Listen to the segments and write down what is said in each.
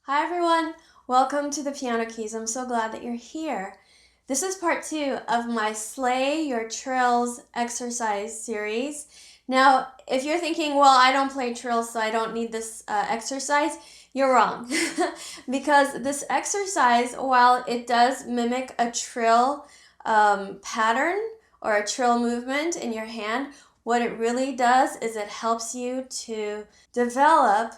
Hi everyone, welcome to the Piano Keys. I'm so glad that you're here. This is part 2 of my Slay Your Trills exercise series. Now, if you're thinking, well, I don't play trills, so I don't need this exercise, you're wrong. Because this exercise, while it does mimic a trill pattern or a trill movement in your hand, what it really does is it helps you to develop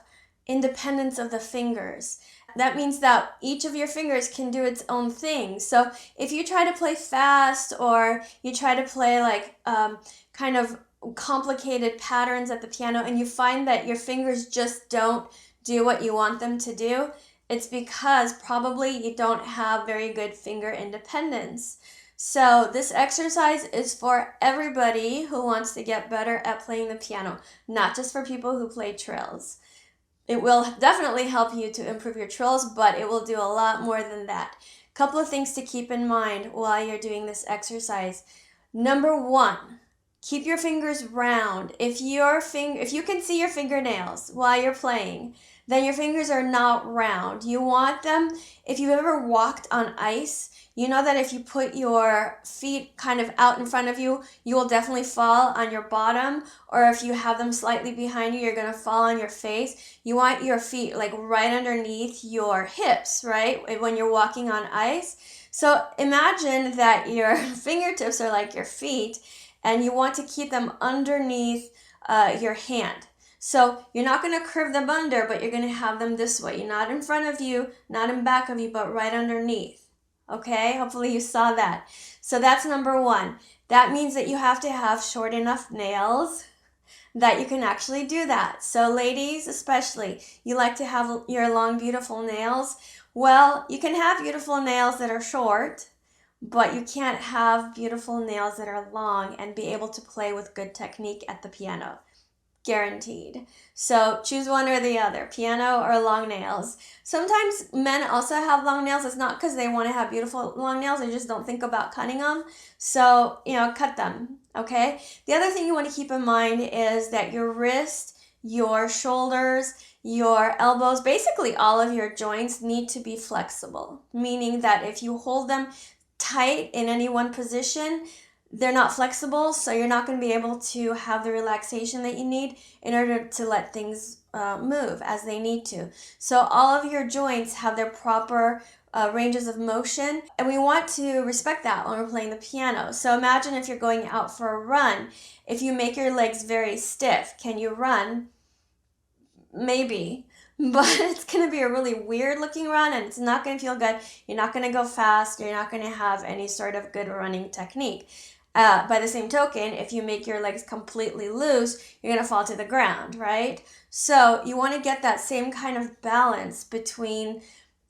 independence of the fingers. That means that each of your fingers can do its own thing. So if you try to play fast or you try to play like kind of complicated patterns at the piano and you find that your fingers just don't do what you want them to do, it's because probably you don't have very good finger independence. So this exercise is for everybody who wants to get better at playing the piano, not just for people who play trills. It will definitely help you to improve your trills, but it will do a lot more than that. Couple of things to keep in mind while you're doing this exercise. Number one, keep your fingers round. If you can see your fingernails while you're playing, then your fingers are not round. You want them, if you've ever walked on ice, you know that if you put your feet kind of out in front of you, you will definitely fall on your bottom, or if you have them slightly behind you, you're going to fall on your face. You want your feet like right underneath your hips, right? When you're walking on ice. So imagine that your fingertips are like your feet and you want to keep them underneath your hand. So you're not going to curve them under, but you're going to have them this way. You're not in front of you, not in back of you, but right underneath. Okay, hopefully you saw that. So that's number one. That means that you have to have short enough nails that you can actually do that. So ladies especially, you like to have your long beautiful nails. Well, you can have beautiful nails that are short, but you can't have beautiful nails that are long and be able to play with good technique at the piano. Guaranteed. So choose one or the other, piano or long nails. Sometimes men also have long nails. It's not because they want to have beautiful long nails, they just don't think about cutting them. So, cut them, okay? The other thing you want to keep in mind is that your wrist, your shoulders, your elbows, basically all of your joints need to be flexible, meaning that if you hold them tight in any one position, they're not flexible, so you're not going to be able to have the relaxation that you need in order to let things move as they need to. So all of your joints have their proper ranges of motion, and we want to respect that when we're playing the piano. So imagine if you're going out for a run. If you make your legs very stiff, can you run? Maybe. But it's going to be a really weird looking run and it's not going to feel good. You're not going to go fast. You're not going to have any sort of good running technique. By the same token, if you make your legs completely loose, you're going to fall to the ground, right? So you want to get that same kind of balance between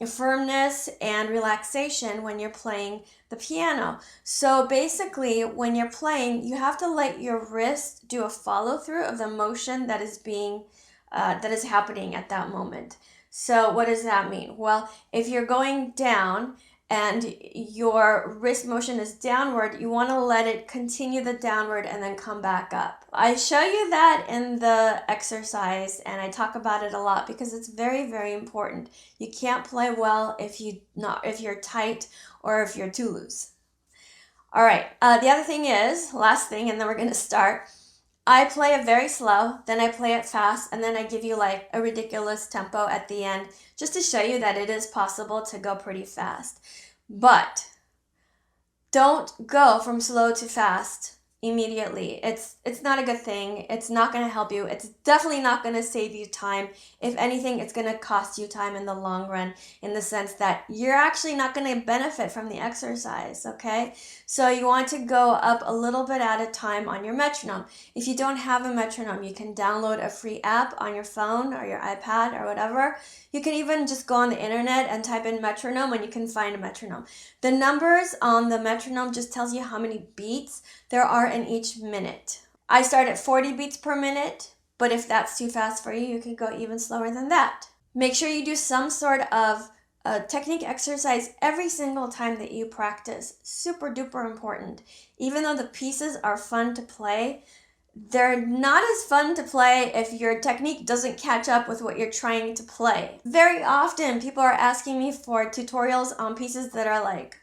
firmness and relaxation when you're playing the piano. So basically, when you're playing, you have to let your wrist do a follow through of the motion that is happening at that moment. So what does that mean? Well, if you're going down and your wrist motion is downward, you want to let it continue the downward and then come back up. I show you that in the exercise and I talk about it a lot because it's very, very important. You can't play well if you're tight or if you're too loose. All right, the other thing is, last thing, and then we're going to start. I play it very slow, then I play it fast, and then I give you like a ridiculous tempo at the end just to show you that it is possible to go pretty fast. But don't go from slow to fast immediately. It's not a good thing. It's not going to help you. It's definitely not going to save you time. If anything, it's going to cost you time in the long run in the sense that you're actually not going to benefit from the exercise, okay? So you want to go up a little bit at a time on your metronome. If you don't have a metronome, you can download a free app on your phone or your iPad or whatever. You can even just go on the internet and type in metronome and you can find a metronome. The numbers on the metronome just tells you how many beats there are in each minute. I start at 40 beats per minute, but if that's too fast for you, you can go even slower than that. Make sure you do some sort of technique exercise every single time that you practice. Super duper important. Even though the pieces are fun to play, They're not as fun to play if your technique doesn't catch up with what you're trying to play. Very often, people are asking me for tutorials on pieces that are like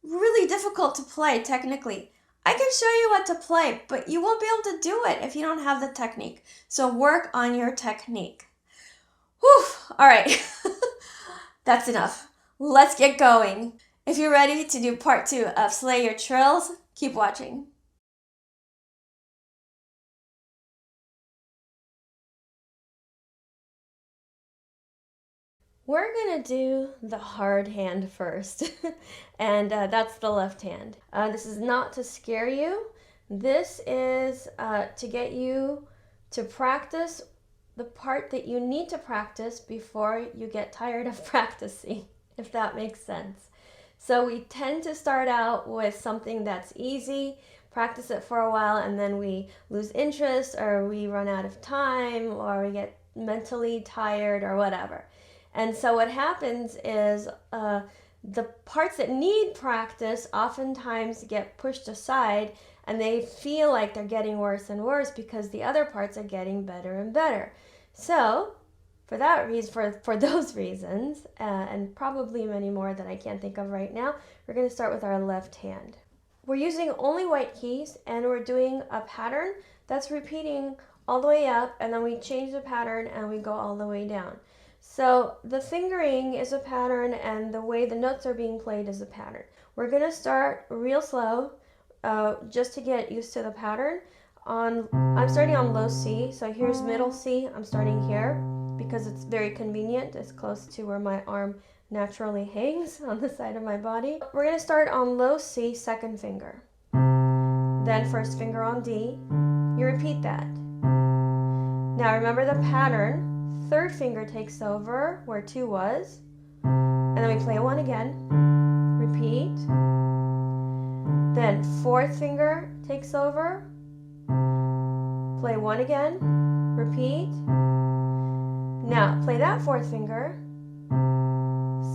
really difficult to play technically. I can show you what to play, but you won't be able to do it if you don't have the technique. So work on your technique. Whew, all right, that's enough. Let's get going. If you're ready to do part 2 of Slay Your Trills, keep watching. We're gonna do the hard hand first, and that's the left hand. This is not to scare you. This is to get you to practice the part that you need to practice before you get tired of practicing, if that makes sense. So we tend to start out with something that's easy, practice it for a while, and then we lose interest, or we run out of time, or we get mentally tired, or whatever. And so what happens is the parts that need practice oftentimes get pushed aside, and they feel like they're getting worse and worse because the other parts are getting better and better. So for that reason, for those reasons, and probably many more that I can't think of right now, we're going to start with our left hand. We're using only white keys, and we're doing a pattern that's repeating all the way up, and then we change the pattern and we go all the way down. So the fingering is a pattern, and the way the notes are being played is a pattern. We're going to start real slow just to get used to the pattern. I'm starting on low C, so here's middle C. I'm starting here because it's very convenient. It's close to where my arm naturally hangs on the side of my body. We're going to start on low C, second finger. Then first finger on D. You repeat that. Now remember the pattern. Third finger takes over where 2 was, and then we play 1 again, repeat. Then fourth finger takes over, play 1 again, repeat. Now play that fourth finger,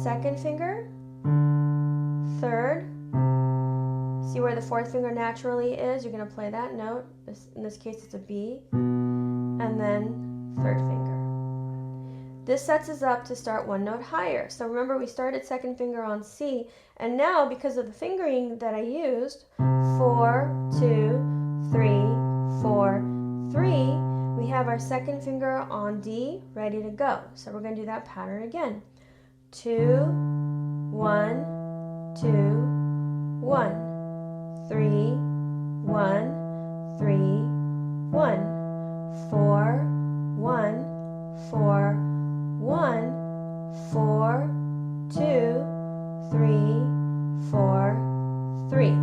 second finger, third. See where the fourth finger naturally is? You're going to play that note. In this case it's a B, and then third finger. This sets us up to start 1 note higher. So remember, we started second finger on C, and now because of the fingering that I used, 4, 2, 3, 4, 3, we have our second finger on D ready to go. So we're going to do that pattern again. 2, 1, 2, 1, 3, 1, 3, 1, 4, 1, 4, 1, 4, 2, 3, 4, 3.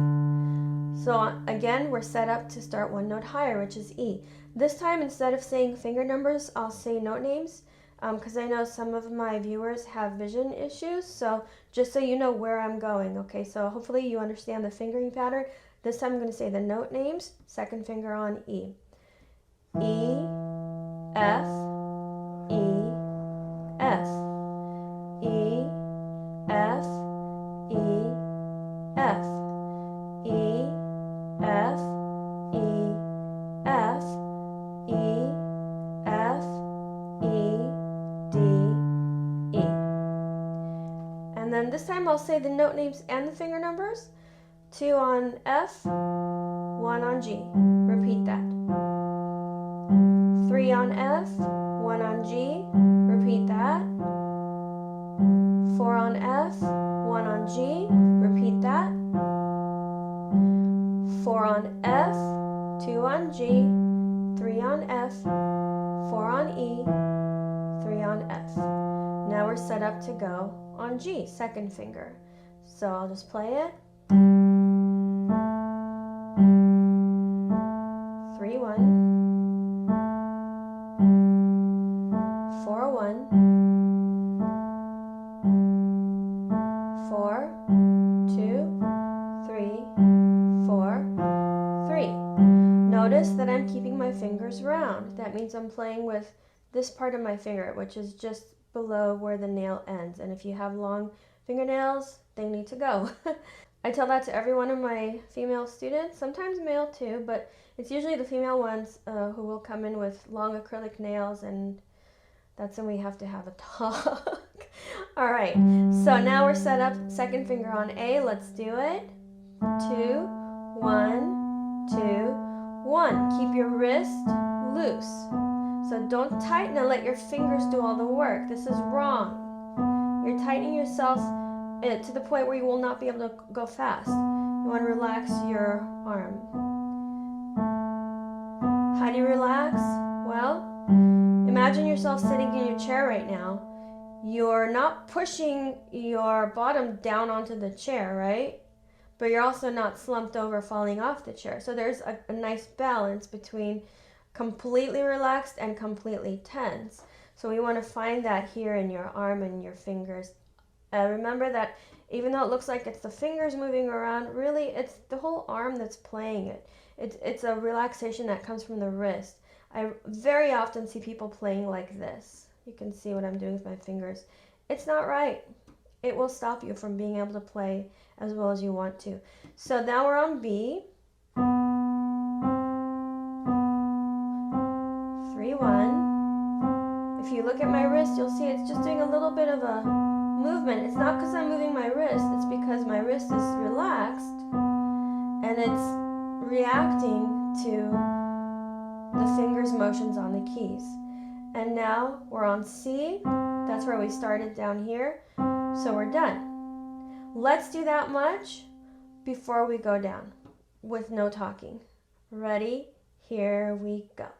So again, we're set up to start 1 note higher, which is E. This time, instead of saying finger numbers, I'll say note names, because I know some of my viewers have vision issues. So just so you know where I'm going, okay? So hopefully you understand the fingering pattern. This time I'm going to say the note names, second finger on E. E, F, E, F, E, F, E, F, E, F, E, F, E, F, E, D, E. And then this time I'll say the note names and the finger numbers. 2 on F, 1 on G. Repeat that. 3 on F, 1 on G. Repeat that. 4 on F, 1 on G. Repeat that. 4 on F, 2 on G, 3 on F, 4 on E, 3 on F. Now we're set up to go on G, second finger. So I'll just play it. 3, 1. 4, 1, 4, 2, 3, 4, 3. Notice that I'm keeping my fingers round. That means I'm playing with this part of my finger, which is just below where the nail ends. And if you have long fingernails, they need to go. I tell that to every one of my female students, sometimes male too, but it's usually the female ones who will come in with long acrylic nails, and that's when we have to have a talk. All right, so now we're set up, second finger on A, let's do it. 2, 1, 2, 1. Keep your wrist loose. So don't tighten and let your fingers do all the work. This is wrong. You're tightening yourself to the point where you will not be able to go fast. You want to relax your arm. How do you relax? Well, imagine yourself sitting in your chair right now. You're not pushing your bottom down onto the chair, right? But you're also not slumped over falling off the chair. So there's a nice balance between completely relaxed and completely tense. So we want to find that here in your arm and your fingers. Remember that even though it looks like it's the fingers moving around, really it's the whole arm that's playing it. It's a relaxation that comes from the wrist. I very often see people playing like this. You can see what I'm doing with my fingers. It's not right. It will stop you from being able to play as well as you want to. So now we're on B. 3, 1. If you look at my wrist, you'll see it's just doing a little bit of a movement. It's not because I'm moving my wrist, it's because my wrist is relaxed and it's reacting to the fingers' motions on the keys. And now we're on C. That's where we started down here. So we're done. Let's do that much before we go down with no talking. Ready? Here we go.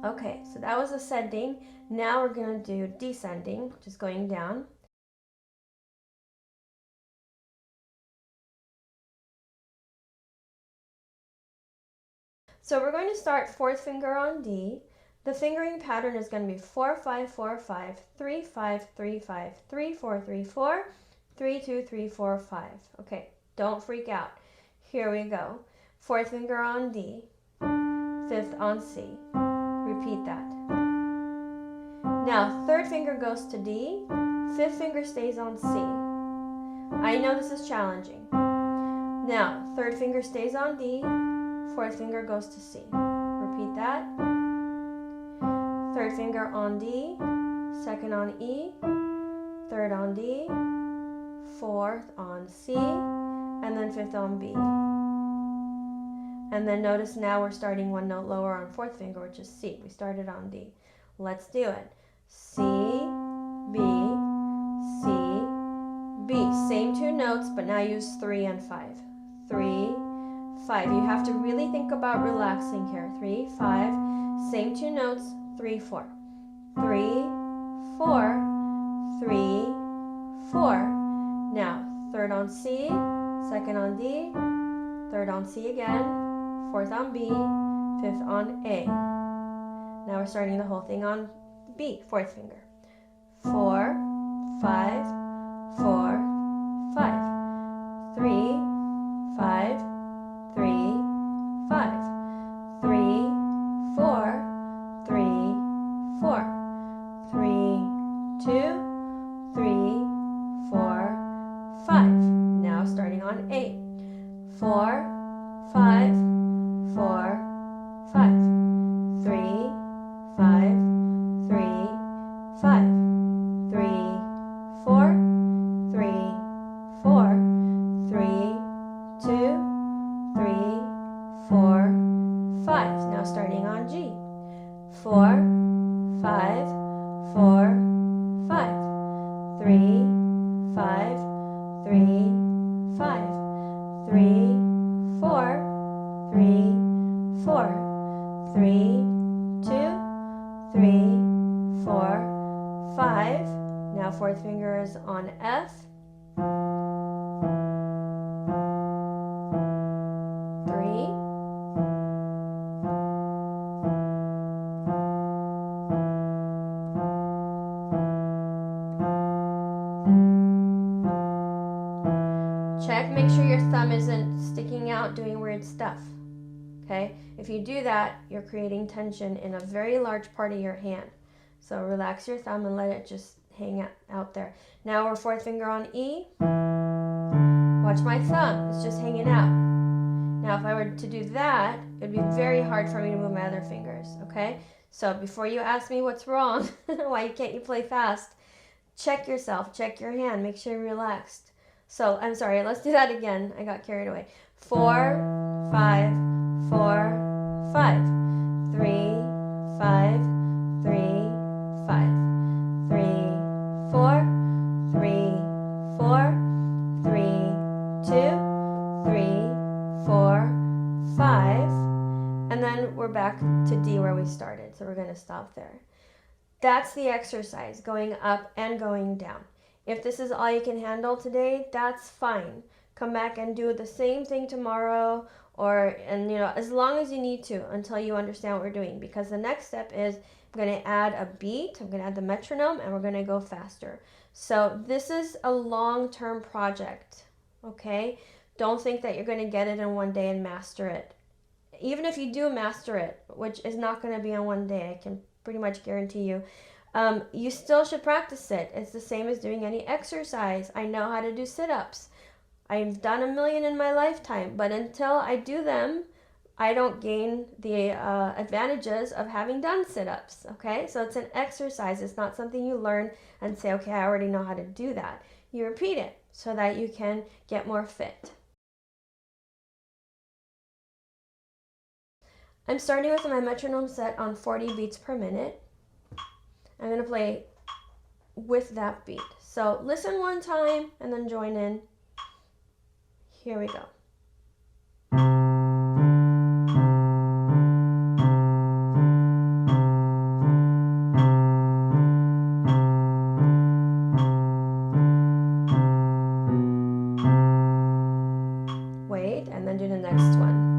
Okay, so that was ascending. Now we're going to do descending, which is going down. So we're going to start fourth finger on D. The fingering pattern is going to be 4, 5, 4, 5, 3, 5, 3, 5, 3, 4, 3, 4, 3, 2, 3, 4, 5. Okay, don't freak out. Here we go. Fourth finger on D, fifth on C. Repeat that. Now, third finger goes to D, fifth finger stays on C. I know this is challenging. Now, third finger stays on D, fourth finger goes to C. Repeat that. Third finger on D, second on E, third on D, fourth on C, and then fifth on B. And then notice now we're starting one note lower on fourth finger, which is C. We started on D. Let's do it. C, B, C, B. Same two notes, but now use 3 and 5. 3, 5. You have to really think about relaxing here. 3, 5. Same two notes. 3, 4. 3, 4, 3, 4. Now, third on C, second on D, third on C again, fourth on B, fifth on A. Now we're starting the whole thing on B, fourth finger. 4, 5, 4, 5. 3, 5, 3, 5. 3, 4, 3, 4. 3, 2, 3, 4, 5. Now starting on A. 4, 5, 4, 5. 3, 5, 3, 5. 3, 4, 3, 4. 3, 2, 3, 4, 5. Now starting on G. 4, 5, 4, 5. 3, 5, 3, 5. 3, 4, 3, 4. 3, 2, 3, 4, 5. Now fourth finger is on F. 3. Check, make sure your thumb isn't sticking out doing weird stuff. Okay? If you do that, you're creating tension in a very large part of your hand. So relax your thumb and let it just hang out there. Now we're fourth finger on E. Watch my thumb, it's just hanging out. Now if I were to do that, it would be very hard for me to move my other fingers, okay? So before you ask me what's wrong, why can't you play fast, check yourself, check your hand, make sure you're relaxed. So, I'm sorry, let's do that again. I got carried away. 4, 5, 4, 5. 3, 5, 3, 5. 3, 4, 3, 4. 3, 2, 3, 4, 5. And then we're back to D where we started. So we're going to stop there. That's the exercise, going up and going down. If this is all you can handle today, that's fine. Come back and do the same thing tomorrow, and as long as you need to until you understand what we're doing. Because the next step is I'm going to add a beat, I'm going to add the metronome, and we're going to go faster. So this is a long-term project, okay? Don't think that you're going to get it in one day and master it. Even if you do master it, which is not going to be in one day, I can pretty much guarantee you, you still should practice it. It's the same as doing any exercise. I know how to do sit-ups. I've done 1 million in my lifetime, but until I do them, I don't gain the advantages of having done sit-ups, okay? So it's an exercise. It's not something you learn and say, okay, I already know how to do that. You repeat it so that you can get more fit. I'm starting with my metronome set on 40 beats per minute. I'm going to play with that beat. So listen one time and then join in. Here we go. Wait, and then do the next one.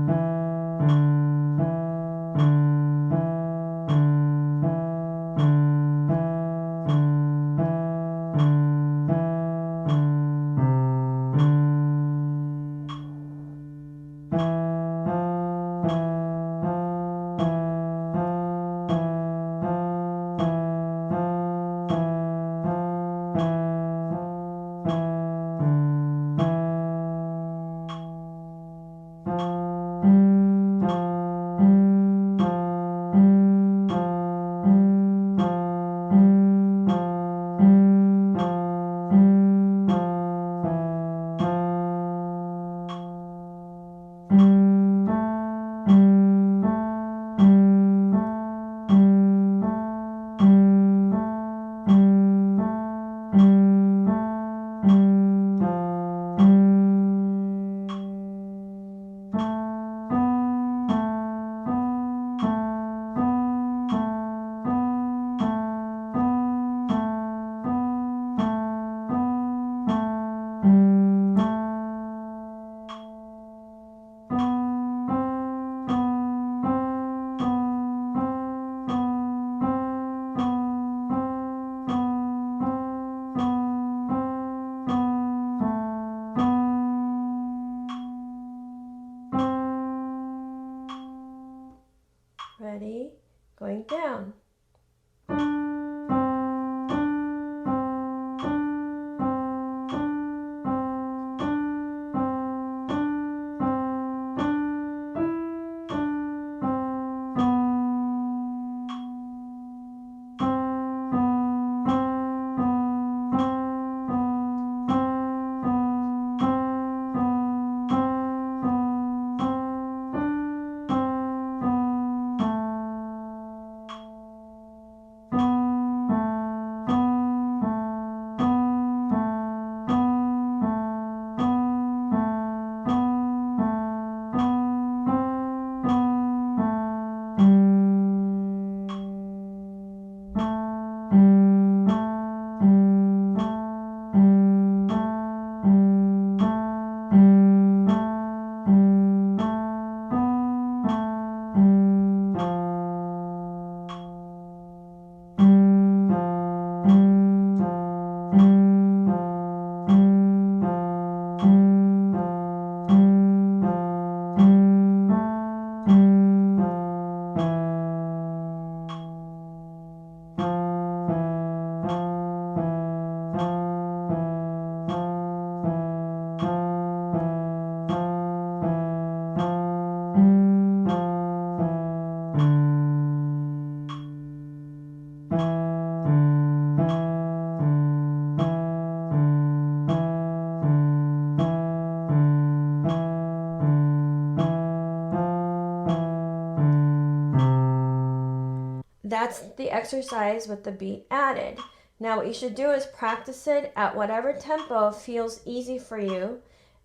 that's the exercise with the beat added. Now what you should do is practice it at whatever tempo feels easy for you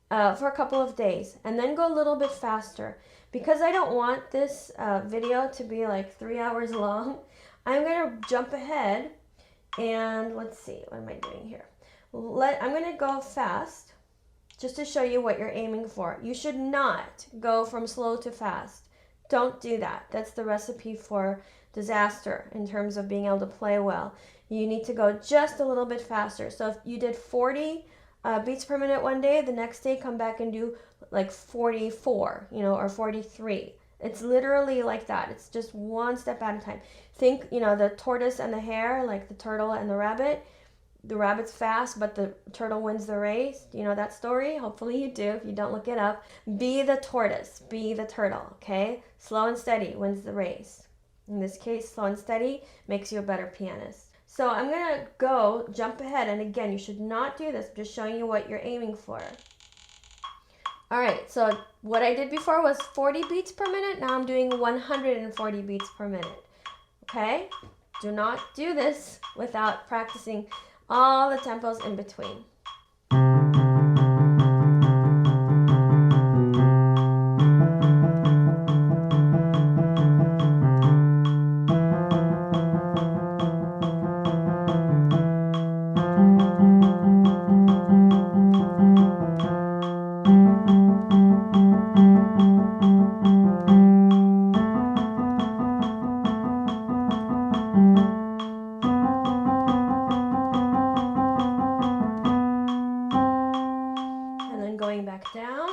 for a couple of days, and then go a little bit faster. Because I don't want this video to be like 3 hours long, I'm going to jump ahead and let's see, what am I doing here? I'm going to go fast just to show you what you're aiming for. You should not go from slow to fast. Don't do that. That's the recipe for disaster in terms of being able to play well. You need to go just a little bit faster. So if you did 40 beats per minute one day, the next day come back and do like 44, or 43. It's literally like that. It's just one step at a time. Think, the tortoise and the hare, like the turtle and the rabbit. The rabbit's fast, but the turtle wins the race. Do you know that story? Hopefully you do. If you don't, look it up. Be the tortoise. Be the turtle, okay? Slow and steady wins the race. In this case, slow and steady makes you a better pianist. So I'm going to jump ahead. And again, you should not do this. I'm just showing you what you're aiming for. All right, so what I did before was 40 beats per minute. Now I'm doing 140 beats per minute, okay? Do not do this without practicing all the tempos in between. Going back down.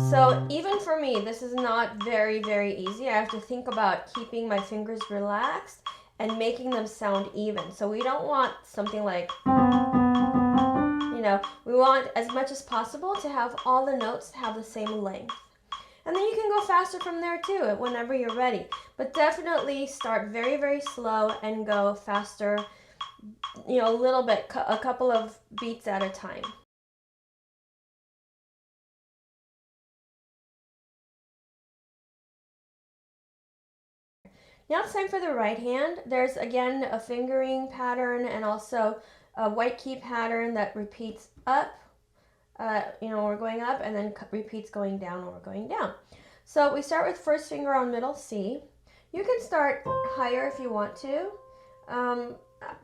So even for me, this is not very, very easy. I have to think about keeping my fingers relaxed and making them sound even. So we don't want something like, we want as much as possible to have all the notes have the same length. And then you can go faster from there too, whenever you're ready. But definitely start very, very slow and go faster, a little bit, a couple of beats at a time. Now it's time for the right hand. There's again a fingering pattern and also a white key pattern that repeats up, we're going up, and then repeats going down when we're going down. So we start with first finger on middle C. You can start higher if you want to. I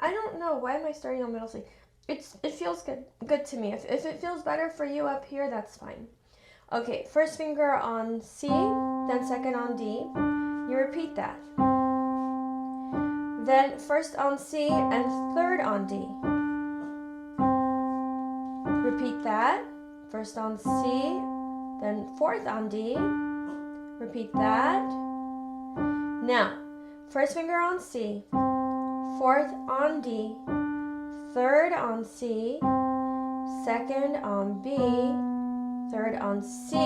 don't know, why am I starting on middle C? It feels good to me. If it feels better for you up here, that's fine. Okay, first finger on C, then second on D. You repeat that. Then first on C and third on D. Repeat that. First on C, then fourth on D. Repeat that. Now, first finger on C, fourth on D, third on C, second on B, third on C.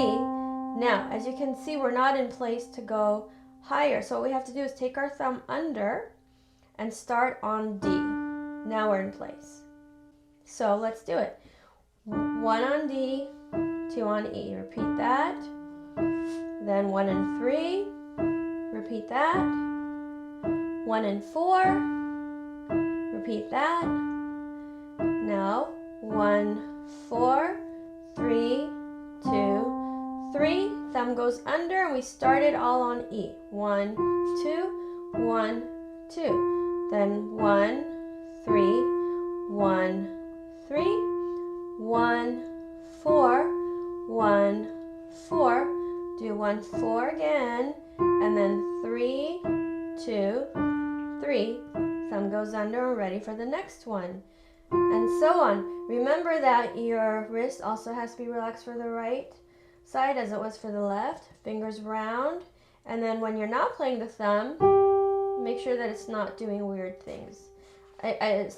Now, as you can see, we're not in place to go higher. So what we have to do is take our thumb under and start on D. Now we're in place. So let's do it. 1 on D, 2 on E. Repeat that. Then 1 and 3. Repeat that. 1 and 4. Repeat that. Now 1, 4, 3, 2, 3. Thumb goes under and we started all on E. 1, 2, 1, 2. Then 1, 3, 1, 3, 1, 4, 1, 4. Do 1, 4 again, and then 3, 2, 3. Thumb goes under, we're ready for the next one. And so on. Remember that your wrist also has to be relaxed for the right side as it was for the left. Fingers round. And then when you're not playing the thumb, Make sure that it's not doing weird things.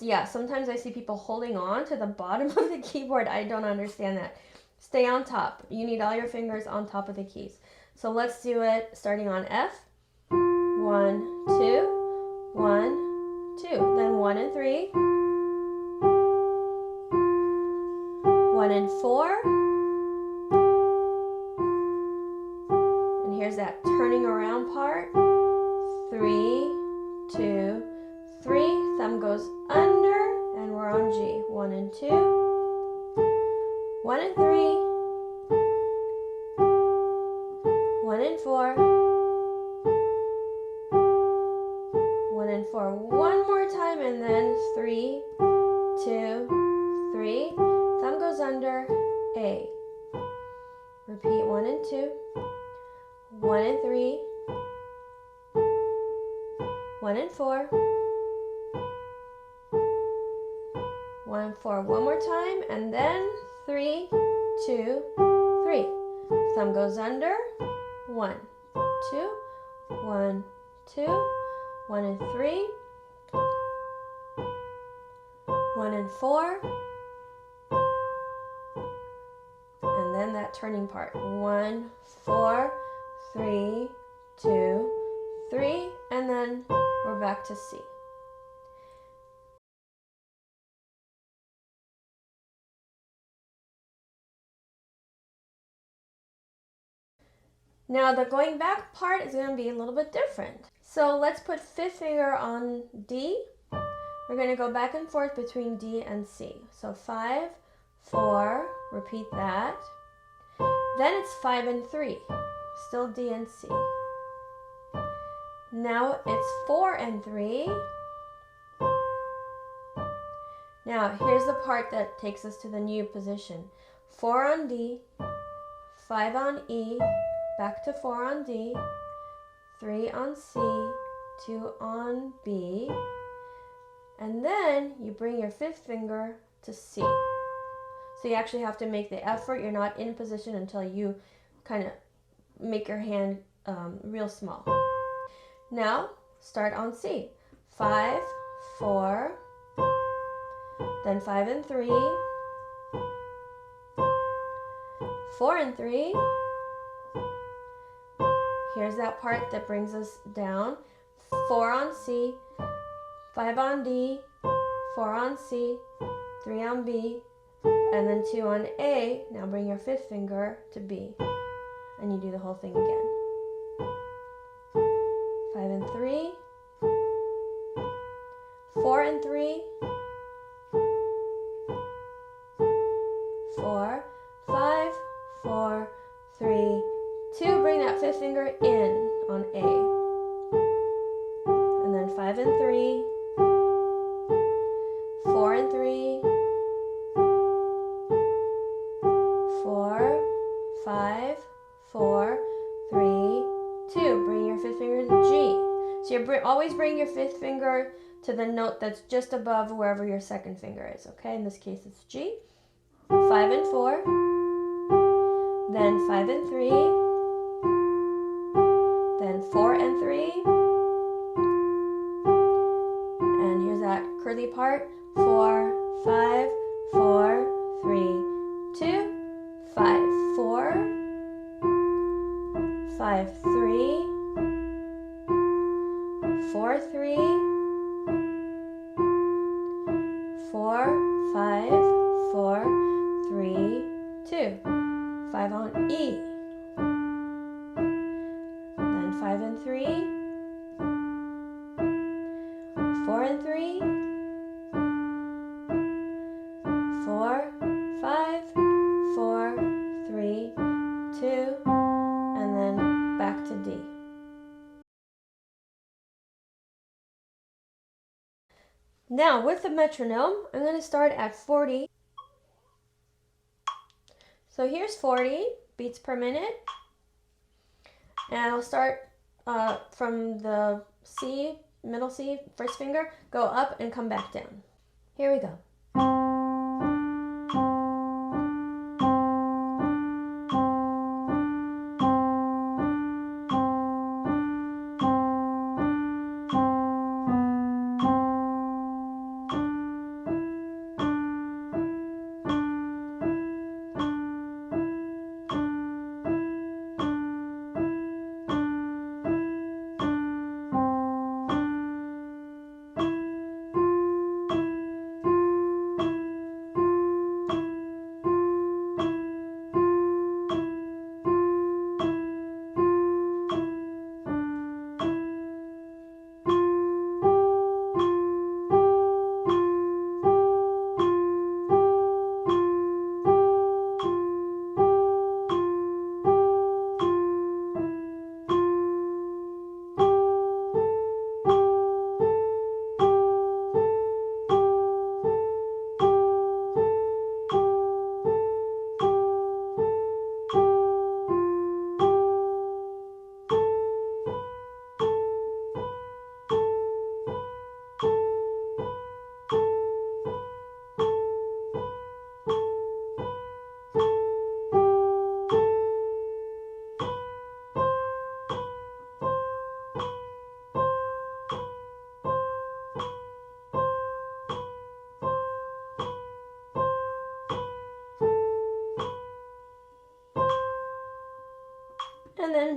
Yeah, sometimes I see people holding on to the bottom of the keyboard. I don't understand that. Stay on top. You need all your fingers on top of the keys. So let's do it starting on F. 1, 2, 1, 2. Then 1 and 3. 1 and 4. And here's that turning around part. 3, 2, 3. Thumb goes under, and we're on G. 1 and 2. 1 and 3. 1 and 4. 1 and 4. One more time, and then 3, 2, 3. Thumb goes under, A. Repeat 1 and 2. 1 and 3. 1 and 4. 1 and 4. One more time, and then 3, 2, 3. Thumb goes under. 1, 2, 1, 2, 1 and 3. 1 and 4. And then that turning part. 1, 4, 3, 2, 3, and then we're back to C. Now the going back part is going to be a little bit different. So let's put fifth finger on D. We're going to go back and forth between D and C. So 5, 4, repeat that. Then it's 5 and 3, still D and C. Now it's 4 and 3. Now here's the part that takes us to the new position. 4 on D, 5 on E, back to 4 on D, 3 on C, 2 on B, and then you bring your fifth finger to C. So you actually have to make the effort. You're not in position until you kind of make your hand real small. Now start on C. 5, 4, then 5 and 3, 4 and 3. Here's that part that brings us down. 4 on C, 5 on D, 4 on C, 3 on B, and then 2 on A. Now bring your fifth finger to B, and you do the whole thing again. 5 and 3, 4 and 3, 4, 5, 4, 3, 2. Bring that fifth finger in on A, and then 5 and 3, 4 and 3, 4, 5, 4, 3, 2. Bring your fifth finger to G. So you always bring your fifth finger to the note that's just above wherever your second finger is, okay? In this case, it's G. 5 and 4, then 5 and 3, then 4 and 3, and here's that curly part. 4, 5, 4, 3, 2, 5, 4, 5, 3, 4, 3, 4, 5, 4, 3, 2. 5 on E. Then 5 and 3, 4 and 3, 4, 5, 4, 3, 2, and then back to D. Now with the metronome, I'm going to start at 40. So here's 40 beats per minute, and I'll start from the C, middle C, first finger, go up and come back down. Here we go.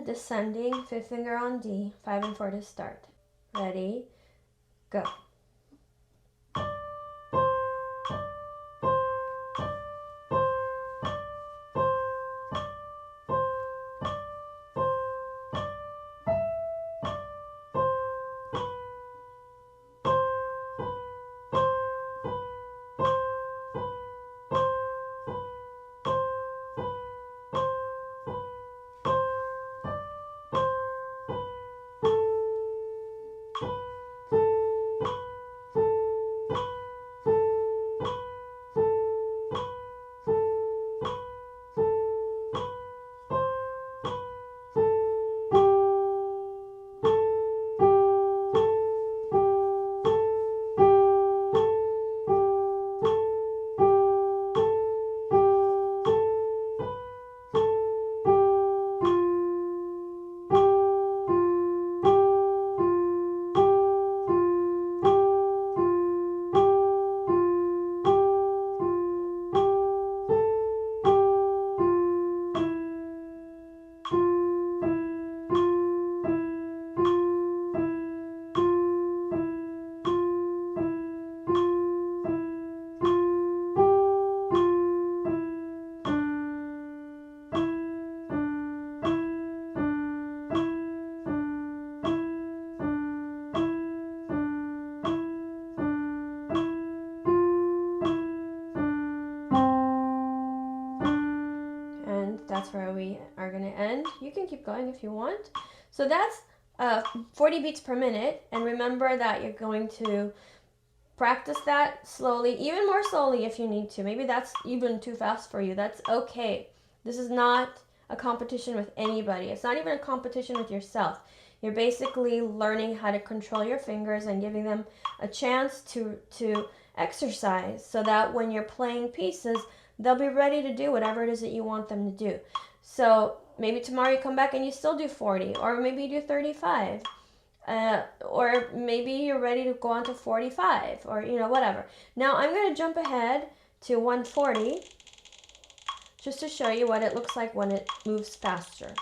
descending, 5th finger on D, 5 and 4 to start. Ready, go. That's where we are going to end. You can keep going if you want. So that's 40 beats per minute, and remember that you're going to practice that slowly, even more slowly if you need to. Maybe that's even too fast for you. That's okay. This is not a competition with anybody. It's not even a competition with yourself. You're basically learning how to control your fingers and giving them a chance to exercise so that when you're playing pieces, they'll be ready to do whatever it is that you want them to do. So maybe tomorrow you come back and you still do 40, or maybe you do 35, or maybe you're ready to go on to 45, or whatever. Now I'm going to jump ahead to 140 just to show you what it looks like when it moves faster.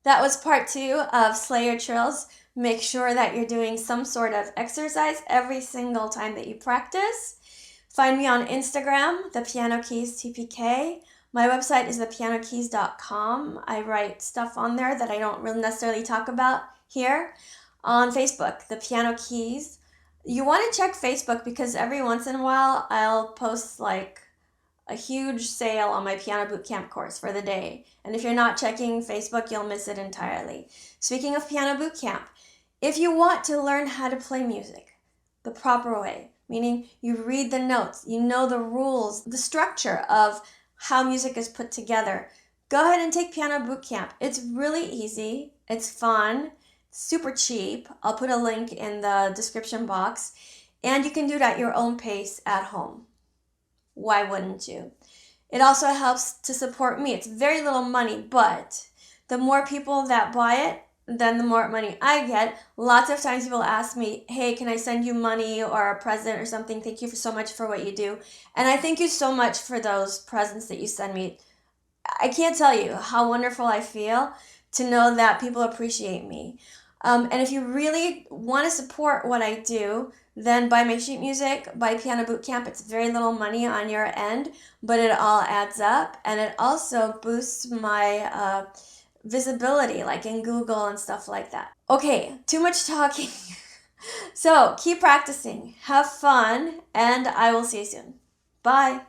That was part 2 of Slay Your Trills. Make sure that you're doing some sort of exercise every single time that you practice. Find me on Instagram, The Piano Keys TPK. My website is thepianokeys.com. I write stuff on there that I don't really necessarily talk about here. On Facebook, The Piano Keys. You want to check Facebook because every once in a while I'll post like a huge sale on my piano bootcamp course for the day. And if you're not checking Facebook, you'll miss it entirely. Speaking of piano bootcamp, if you want to learn how to play music the proper way, meaning you read the notes, you know the rules, the structure of how music is put together, go ahead and take piano bootcamp. It's really easy, it's fun, super cheap. I'll put a link in the description box, and you can do it at your own pace at home. Why wouldn't you? It also helps to support me. It's very little money, but the more people that buy it, then the more money I get. Lots of times people ask me, hey, can I send you money or a present or something? Thank you so much for what you do. And I thank you so much for those presents that you send me. I can't tell you how wonderful I feel to know that people appreciate me. And if you really want to support what I do, then buy my sheet music, buy Piano Bootcamp. It's very little money on your end, but it all adds up. And it also boosts my visibility, like in Google and stuff like that. Okay, too much talking. So keep practicing, have fun, and I will see you soon. Bye.